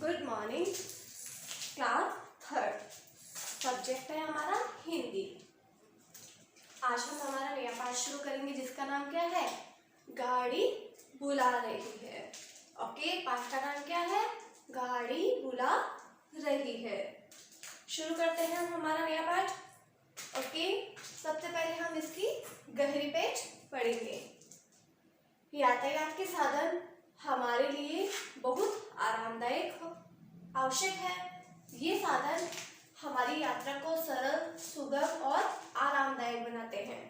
Good morning. Class third, subject है हमारा हिंदी। आज हम हमारा नया पाठ शुरू करेंगे जिसका नाम क्या है? गाड़ी बुला रही है। ओके, पाठ का नाम क्या है? गाड़ी बुला रही है। शुरू करते हैं हम हमारा नया पाठ। ओके, सबसे पहले हम इसकी गहरी पेज पढ़ेंगे। यातायात के साधन हमारे लिए बहुत आरामदायक आवश्यक है। ये साधन हमारी यात्रा को सरल, सुगम और आरामदायक बनाते हैं।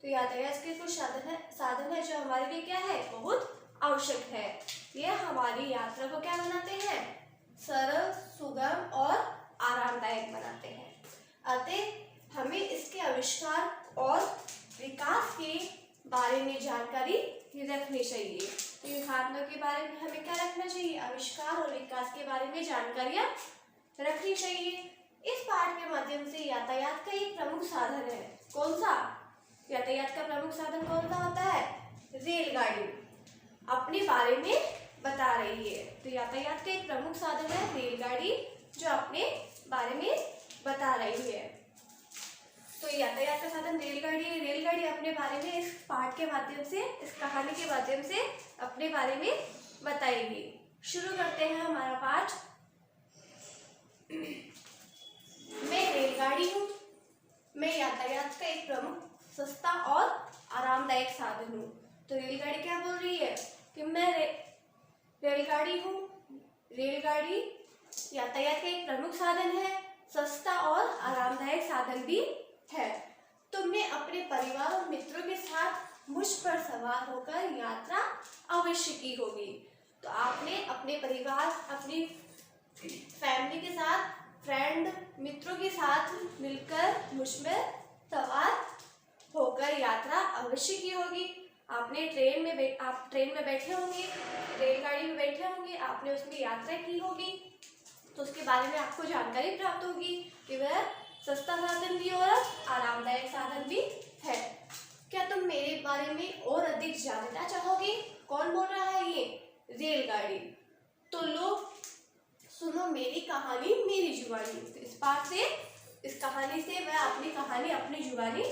तो यातायात के कुछ साधन है जो हमारे लिए क्या है? बहुत आवश्यक है। ये हमारी यात्रा को क्या बनाते हैं? सरल, सुगम और आरामदायक बनाते हैं। अतः हमें इसके आविष्कार और विकास के बारे में जानकारी रखनी चाहिए। तो इन साधनों के बारे में हमें क्या रखना चाहिए? आविष्कार और विकास के बारे में जानकारियां रखनी चाहिए। इस पाठ के माध्यम से यातायात का एक प्रमुख साधन है। कौन सा? यातायात का प्रमुख साधन कौन सा होता है? रेलगाड़ी अपने बारे में बता रही है। तो यातायात का एक प्रमुख साधन है रेलगाड़ी, जो अपने बारे में बता रही है। तो यातायात का साधन रेलगाड़ी है। रेलगाड़ी अपने बारे में इस पाठ के माध्यम से, इस कहानी के माध्यम से अपने बारे में बताएगी। शुरू करते हैं हमारा पाठ। मैं रेलगाड़ी हूँ। मैं यातायात का एक प्रमुख, सस्ता और आरामदायक साधन हूँ। तो रेलगाड़ी क्या बोल रही है कि मैं रेलगाड़ी हूँ। रेलगाड़ी यातायात का एक प्रमुख साधन है, सस्ता और आरामदायक साधन भी है। तुमने अपने परिवार और मित्रों के साथ मुझ पर सवार होकर यात्रा अवश्य की होगी। तो आपने अपने परिवार, अपनी फैमिली के साथ, फ्रेंड, मित्रों के साथ मिलकर मुझ में सवार होकर यात्रा अवश्य की होगी। आपने आप ट्रेन में बैठे होंगे, रेलगाड़ी में बैठे होंगे, आपने उसमें यात्रा की होगी। तो उसके बारे में आपको जानकारी प्राप्त होगी कि वह सस्ता साधन भी और आरामदायक साधन भी है। क्या तुम मेरे बारे में और अधिक जानना चाहोगे? कौन बोल रहा है? ये रेलगाड़ी। तो लोग सुनो मेरी कहानी मेरी जुबानी। तो इस पाठ से, इस कहानी से वह अपनी कहानी अपनी जुबानी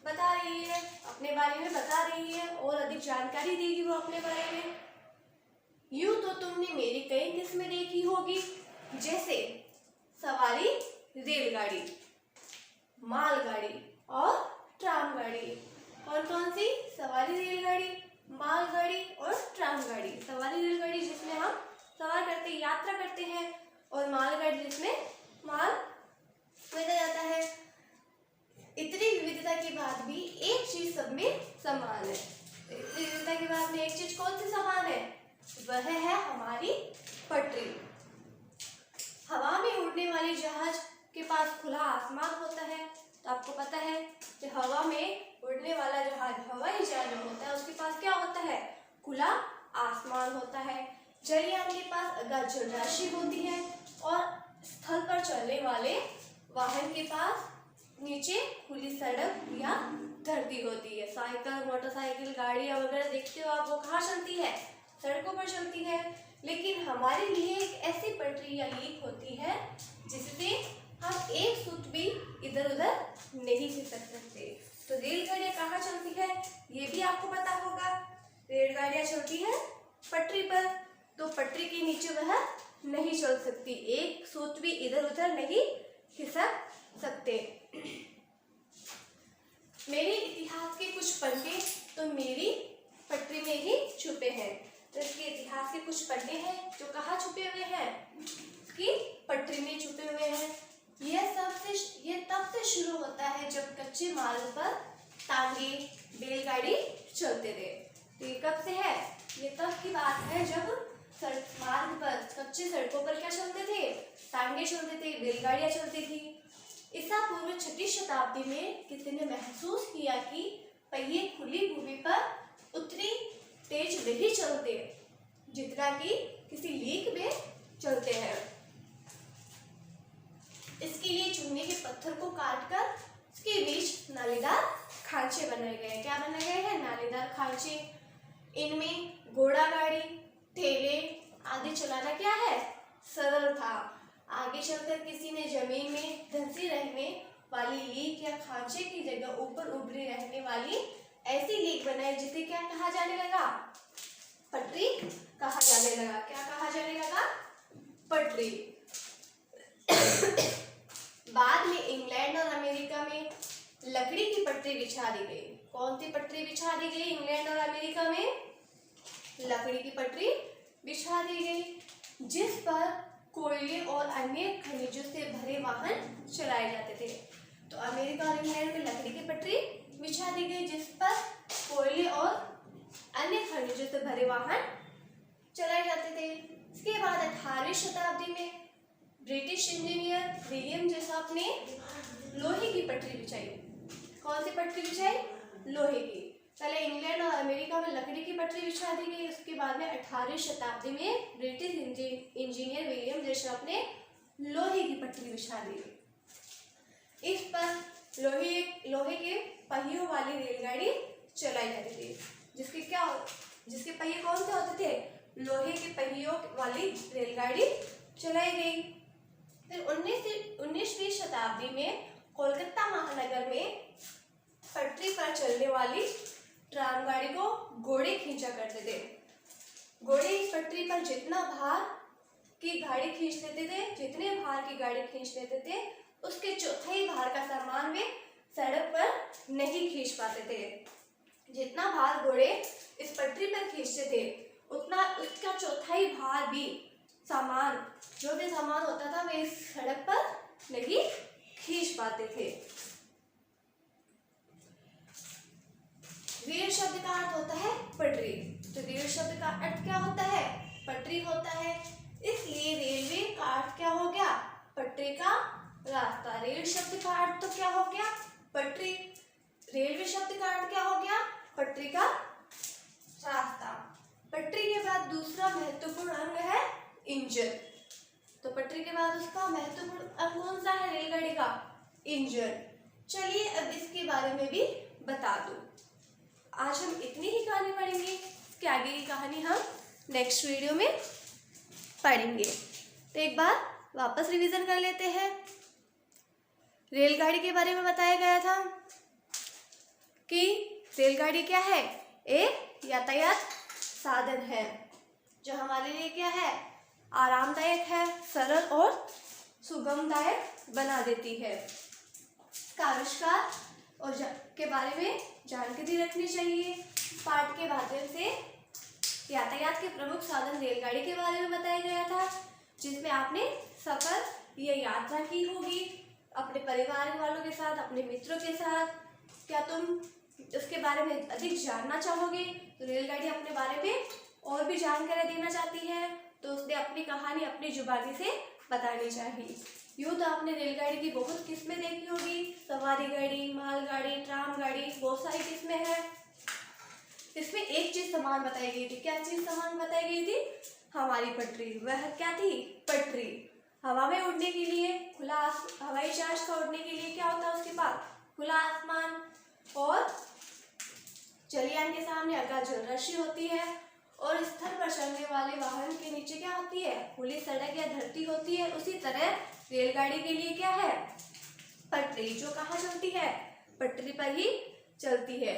बता रही है, अपने बारे में बता रही है और अधिक जानकारी देगी वो अपने बारे में। यूं तो तुमने मेरी कई किस्में देखी होगी, जैसे सवारी रेलगाड़ी, मालगाड़ी और ट्राम गाड़ी। कौन कौन सी? सवारी रेलगाड़ी, मालगाड़ी और ट्राम गाड़ी। सवारी रेलगाड़ी जिसमें हम सवार करते, यात्रा करते हैं, और मालगाड़ी जिसमें माल भेजा जाता है। इतनी विविधता के बाद भी एक चीज सब में समान है। इतनी विविधता के बाद में एक चीज कौन सी समान है? वह है हमारी पटरी। हवा में उड़ने वाले जहाज के पास खुला आसमान होता है। तो आपको पता है कि हवा में उड़ने वाला जहाज, हवाई जहाज जो होता है, उसके पास क्या होता है? खुला आसमान होता है। जलयान के पास अगाध जलराशि होती है और स्थल पर चलने वाले वाहन के पास नीचे खुली सड़क या धरती होती है। साइकिल, मोटरसाइकिल, गाड़ियाँ वगैरह देखते हो आप, वो कहाँ चलती है? सड़कों पर चलती है। लेकिन हमारे लिए एक ऐसी पटरी या लीक होती है जिससे हम एक सूत भी इधर उधर नहीं खिसक सकते। तो रेलगाड़ियाँ कहाँ चलती है ये भी आपको पता होगा। रेलगाड़ियाँ चलती है पटरी पर। तो पटरी के नीचे वह नहीं चल सकती, एक सूत भी इधर उधर नहीं खिसक सकते। मेरे इतिहास के कुछ पन्ने तो मेरी पटरी में ही छुपे हैं। तो इसके इतिहास के कुछ पन्ने हैं जो कहाँ छुपे हुए हैं? इसकी पटरी में छुपे हुए हैं। ये तब से शुरू होता है जब कच्चे मार्ग पर टांगे, बैलगाड़ी चलते थे। तो ये कब से है? ये तब की बात है जब मार्ग पर, कच्चे सड़कों पर क्या चलते थे? टांगे चलते थे, बैलगाड़ियाँ चलती थी। ईसा पूर्व 6वीं शताब्दी में किसी ने महसूस किया कि पहिए खुली भूमि पर उतनी तेज नहीं चलते जितना कि किसी लीक में चलते हैं। इसके लिए चूने के पत्थर को काटकर इसके बीच नालीदार खांचे बनाए गए। क्या बनाए गए हैं? नालीदार खांचे। इनमें घोड़ा गाड़ी, ठेले आदि चलाना क्या है? सरल आगे चलकर किसी ने जमीन में धंसी रहने वाली लीक या खांचे की जगह ऊपर उभरी रहने वाली ऐसी लीक बनाई जिसे क्या कहा जाने लगा? पटरी कहा जाने लगा। क्या कहा जाने लगा? पटरी। बाद में इंग्लैंड और अमेरिका में लकड़ी की पटरी बिछा दी गई। कौन सी पटरी बिछा दी गई? इंग्लैंड और अमेरिका में लकड़ी की पटरी बिछा दी गई, जिस पर कोयले और अन्य खनिजों से भरे वाहन चलाए जाते थे। तो अमेरिका और इंग्लैंड में लकड़ी की पटरी बिछा दी गई, जिस पर कोयले और अन्य खनिजों से भरे वाहन चलाए जाते थे। इसके बाद 18वीं शताब्दी में ब्रिटिश इंजीनियर विलियम जेसॉप ने लोहे की पटरी बिछाई। कौन सी पटरी बिछाई? लोहे की। पहले इंग्लैंड और अमेरिका में लकड़ी की पटरी बिछा दी गई, उसके बाद में 18वीं शताब्दी में ब्रिटिश इंजीनियर विलियम जेसॉप ने लोहे की पटरी बिछा दी। इस पर लोहे के पहियों वाली रेलगाड़ी चलाई जाती थी। जिसके पहिए कौन से होते थे? लोहे के पहियों वाली रेलगाड़ी चलाई गई। फिर 19वीं शताब्दी में कोलकाता महानगर में पटरी पर चलने वाली ट्राम गाड़ी को घोड़े खींचा करते थे। घोड़े इस पटरी पर जितना भार की गाड़ी खींच लेते थे, जितने भार की गाड़ी खींच लेते थे, उसके चौथाई भार का सामान वे सड़क पर नहीं खींच पाते थे। जितना भार घोड़े इस पटरी पर खींचते थे, उतना उसका चौथाई भार भी सामान, जो भी सामान होता था, वे इस सड़क पर नहीं खींच पाते थे। रेल शब्द का अर्थ होता है पटरी। तो रेल शब्द का अर्थ क्या होता है? पटरी होता है। इसलिए रेलवे का अर्थ क्या हो गया? पटरी का रास्ता। रेल शब्द का अर्थ तो क्या हो गया? पटरी। रेलवे शब्द का अर्थ क्या हो गया? पटरी का रास्ता। पटरी के बाद दूसरा महत्वपूर्ण अंग है इंजन। तो पटरी के बाद उसका महत्वपूर्ण अंग कौन सा है? रेलगाड़ी का इंजन। चलिए अब इसके बारे में भी बता दूं। आज हम इतनी ही कहानी पढ़ेंगे, इसके आगे की कहानी हम नेक्स्ट वीडियो में पढ़ेंगे। तो एक बार वापस रिवीजन कर लेते हैं। रेलगाड़ी के बारे में बताया गया था कि रेलगाड़ी क्या है? एक यातायात साधन है जो हमारे लिए क्या है? आरामदायक है, सरल और सुगमदायक बना देती है। इसका आविष्कार और के बारे में जानकारी रखनी चाहिए। पाठ के माध्यम से यातायात के प्रमुख साधन रेलगाड़ी के बारे में बताया गया था, जिसमें आपने सफर या यात्रा की होगी अपने परिवार वालों के साथ, अपने मित्रों के साथ। क्या तुम उसके बारे में अधिक जानना चाहोगे? तो रेलगाड़ी अपने बारे में और भी जानकारी देना चाहती है, तो उसने अपनी कहानी अपनी जुबानी से बतानी चाहिए। यूँ तो आपने रेलगाड़ी की बहुत किस्में देखी होगी, सवारी गाड़ी, मालगाड़ी, ट्राम गाड़ी, बहुत सारी किस्में हैं। इसमें एक चीज समान बताई गई थी। क्या चीज समान बताई गई थी? हमारी पटरी। वह क्या थी? पटरी। हवा में उड़ने के लिए खुला हवाई जहाज का उड़ने के लिए क्या होता है उसके पास? खुला आसमान। और जलयान के सामने आकाश जल रस्सी होती है, और स्थल पर चलने वाले वाहन के नीचे क्या होती है? खुली सड़क या धरती होती है। उसी तरह रेलगाड़ी के लिए क्या है? पटरी। जो कहाँ चलती है? पटरी पर ही चलती है।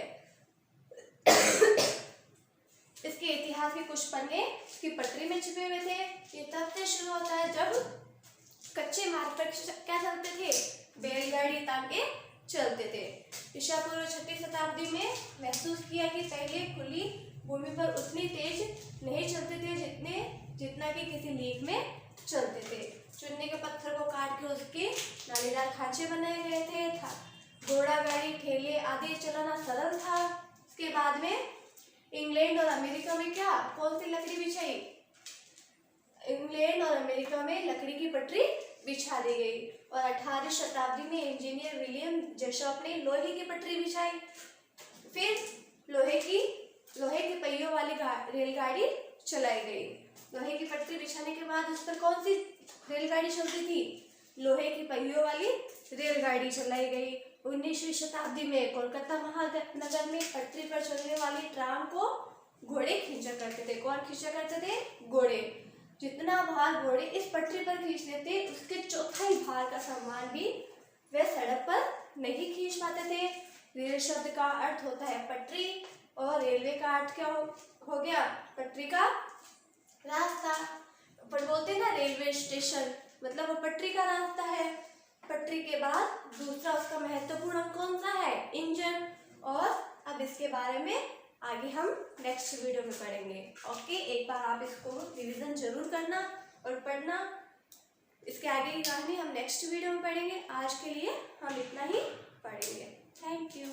इसके इतिहास के कुछ पन्ने इसकी पटरी में छिपे हुए थे। ये तब से शुरू होता है जब कच्चे मार्ग पर क्या चलते थे? बैलगाड़ी तांगे चलते थे। ईसा पूर्व 6वीं शताब्दी में महसूस किया कि पहले खुली भूमि पर उतनी तेज नहीं चलते थे जितना कि किसी लीक में चलते थे। चुनने के पत्थर को काट के उसके नालीदार खांचे बनाए गए थे। घोड़ा गाड़ी, ठेले आदि चलाना सरल था। इसके बाद में इंग्लैंड और अमेरिका में क्या कौन सी लकड़ी बिछाई? इंग्लैंड और अमेरिका में लकड़ी की पटरी बिछा दी गई, और 18वीं शताब्दी में इंजीनियर विलियम जेसॉप ने लोहे की पटरी बिछाई। फिर लोहे के पहियों वाली रेलगाड़ी चलाई गई। लोहे की पटरी बिछाने के बाद उस पर कौन सी रेलगाड़ी चलती थी? लोहे की पहियों वाली रेलगाड़ी चलाई गई। 19वीं शताब्दी में कोलकाता महानगर में पटरी पर चलने वाली ट्राम को घोड़े खींचा करते थे। कौन खींचा करते थे? घोड़े। जितना भार घोड़े इस पटरी पर खींच लेते उसके चौथाई भार का सामान भी वे सड़क पर नहीं खींच पाते थे। रेल शब्द का अर्थ होता है पटरी और रेलवे का अर्थ क्या हो गया? पटरी का रास्ता। पर बोलते हैं ना रेलवे स्टेशन, मतलब वो पटरी का रास्ता है। पटरी के बाद दूसरा उसका महत्वपूर्ण अंग कौन सा है? इंजन। और अब इसके बारे में आगे हम नेक्स्ट वीडियो में पढ़ेंगे। ओके, एक बार आप इसको रिवीजन जरूर करना और पढ़ना। इसके आगे की कहानी हम नेक्स्ट वीडियो में पढ़ेंगे। आज के लिए हम इतना ही पढ़ेंगे। Thank you.